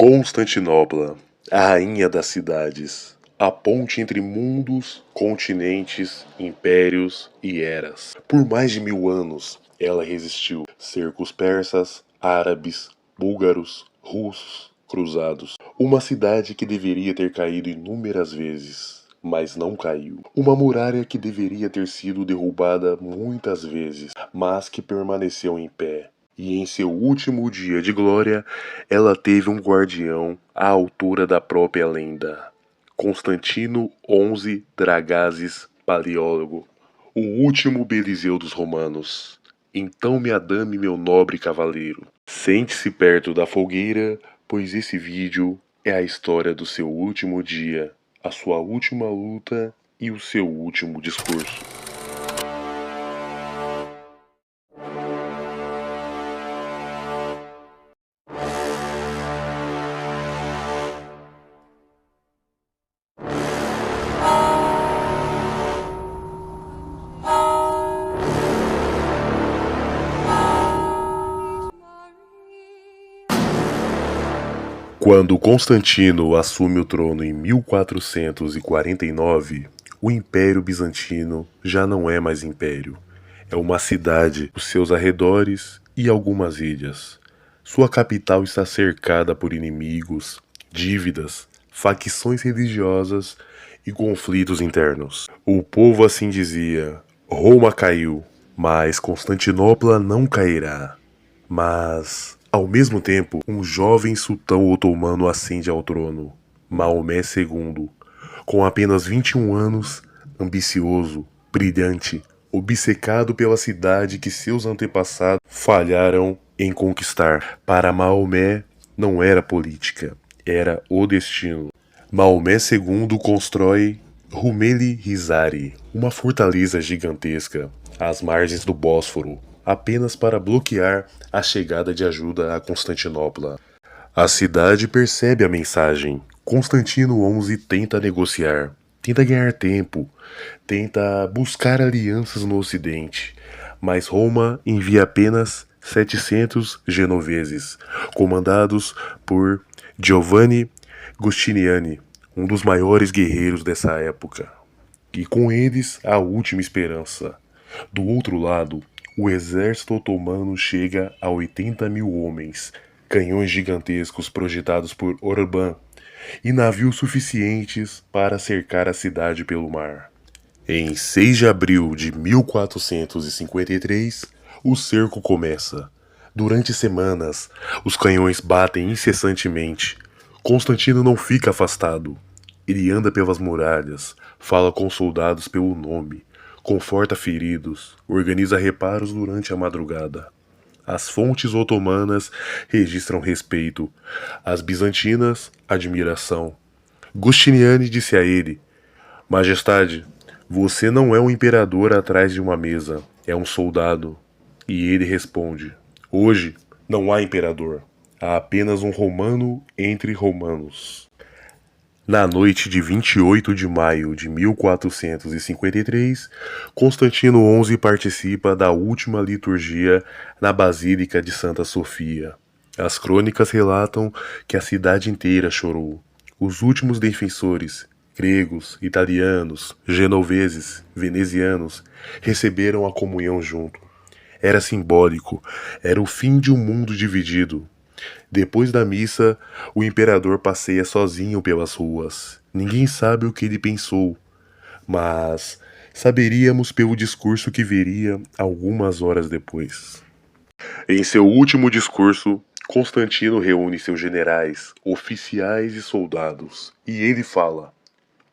Constantinopla, a rainha das cidades, a ponte entre mundos, continentes, impérios e eras. Por mais de 1000 anos, ela resistiu cercos persas, árabes, búlgaros, russos, cruzados. Uma cidade que deveria ter caído inúmeras vezes, mas não caiu. Uma muralha que deveria ter sido derrubada muitas vezes, mas que permaneceu em pé. E em seu último dia de glória, ela teve um guardião à altura da própria lenda. Constantino XI Dragazes Paleólogo, o último Beliseu dos romanos. Então me adame, meu nobre cavaleiro. Sente-se perto da fogueira, pois esse vídeo é a história do seu último dia, a sua última luta e o seu último discurso. Quando Constantino assume o trono em 1449, o Império Bizantino já não é mais império. É uma cidade, os seus arredores e algumas ilhas. Sua capital está cercada por inimigos, dívidas, facções religiosas e conflitos internos. O povo assim dizia: Roma caiu, mas Constantinopla não cairá. Mas, ao mesmo tempo, um jovem sultão otomano ascende ao trono, Maomé II, com apenas 21 anos, ambicioso, brilhante, obcecado pela cidade que seus antepassados falharam em conquistar. Para Maomé, não era política, era o destino. Maomé II constrói Rumeli Rizari, uma fortaleza gigantesca às margens do Bósforo, apenas para bloquear a chegada de ajuda a Constantinopla. A cidade percebe a mensagem. Constantino XI tenta negociar, tenta ganhar tempo, tenta buscar alianças no ocidente, mas Roma envia apenas 700 genoveses, comandados por Giovanni Giustiniani, um dos maiores guerreiros dessa época. E com eles, a última esperança. Do outro lado, o exército otomano chega a 80.000 homens, canhões gigantescos projetados por Orbán e navios suficientes para cercar a cidade pelo mar. Em 6 de abril de 1453, o cerco começa. Durante semanas, os canhões batem incessantemente. Constantino não fica afastado. Ele anda pelas muralhas, fala com soldados pelo nome, conforta feridos, organiza reparos durante a madrugada. As fontes otomanas registram respeito, as bizantinas, admiração. Giustiniani disse a ele: Majestade, você não é um imperador atrás de uma mesa, é um soldado. E ele responde: Hoje não há imperador, há apenas um romano entre romanos. Na noite de 28 de maio de 1453, Constantino XI participa da última liturgia na Basílica de Santa Sofia. As crônicas relatam que a cidade inteira chorou. Os últimos defensores, gregos, italianos, genoveses, venezianos, receberam a comunhão junto. Era simbólico, era o fim de um mundo dividido. Depois da missa, o imperador passeia sozinho pelas ruas. Ninguém sabe o que ele pensou, mas saberíamos pelo discurso que viria algumas horas depois. Em seu último discurso, Constantino reúne seus generais, oficiais e soldados, e ele fala: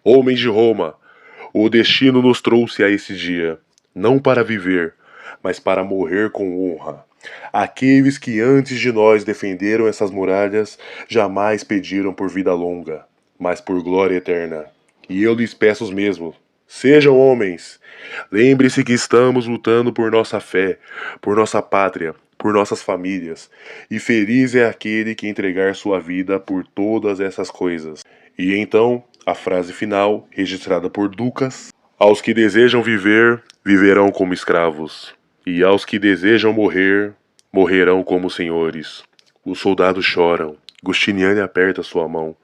Homens de Roma, o destino nos trouxe a esse dia, não para viver, mas para morrer com honra. Aqueles que antes de nós defenderam essas muralhas jamais pediram por vida longa, mas por glória eterna. E eu lhes peço os mesmos. Sejam homens. Lembre-se que estamos lutando por nossa fé, por nossa pátria, por nossas famílias. E feliz é aquele que entregar sua vida por todas essas coisas. E então, a frase final, registrada por Ducas: Aos que desejam viver, viverão como escravos. E aos que desejam morrer, morrerão como senhores. Os soldados choram, Justiniane aperta sua mão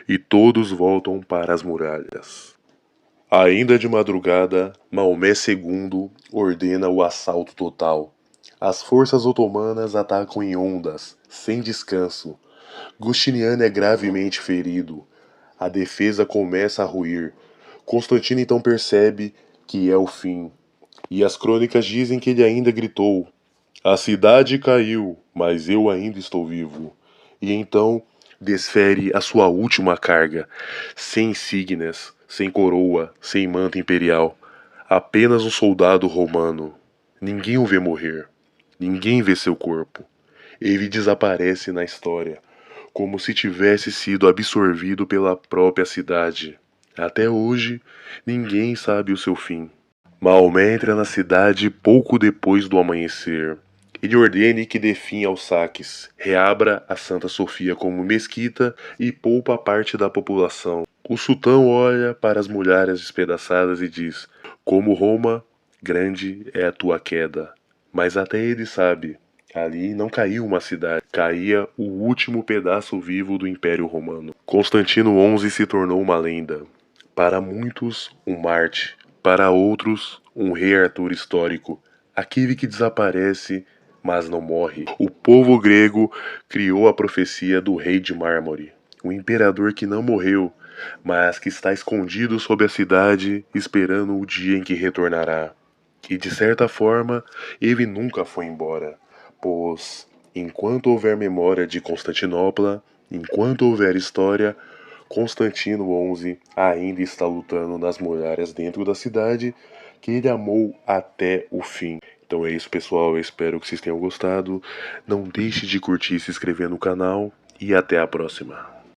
e todos voltam para as muralhas. Ainda de madrugada, Maomé II ordena o assalto total. As forças otomanas atacam em ondas, sem descanso. Justiniano é gravemente ferido. A defesa começa a ruir. Constantino então percebe que é o fim. E as crônicas dizem que ele ainda gritou: "A cidade caiu, mas eu ainda estou vivo." E então desfere a sua última carga, sem insígnias, sem coroa, sem manto imperial, apenas um soldado romano. Ninguém o vê morrer, ninguém vê seu corpo. Ele desaparece na história, como se tivesse sido absorvido pela própria cidade. Até hoje, ninguém sabe o seu fim. Maomé entra na cidade pouco depois do amanhecer. Ele ordene que dê fim aos saques, reabra a Santa Sofia como mesquita e poupa parte da população. O sultão olha para as muralhas despedaçadas e diz: "Como Roma, grande é a tua queda." Mas até ele sabe, ali não caiu uma cidade, caía o último pedaço vivo do Império Romano. Constantino XI se tornou uma lenda. Para muitos, um Marte. Para outros, um rei Arthur histórico. Aquele que desaparece, mas não morre. O povo grego criou a profecia do rei de mármore. O imperador que não morreu, mas que está escondido sob a cidade, esperando o dia em que retornará. E de certa forma, ele nunca foi embora, pois enquanto houver memória de Constantinopla, enquanto houver história, Constantino XI ainda está lutando nas muralhas dentro da cidade que ele amou até o fim. Então é isso, pessoal. Eu espero que vocês tenham gostado. Não deixe de curtir e se inscrever no canal. E até a próxima.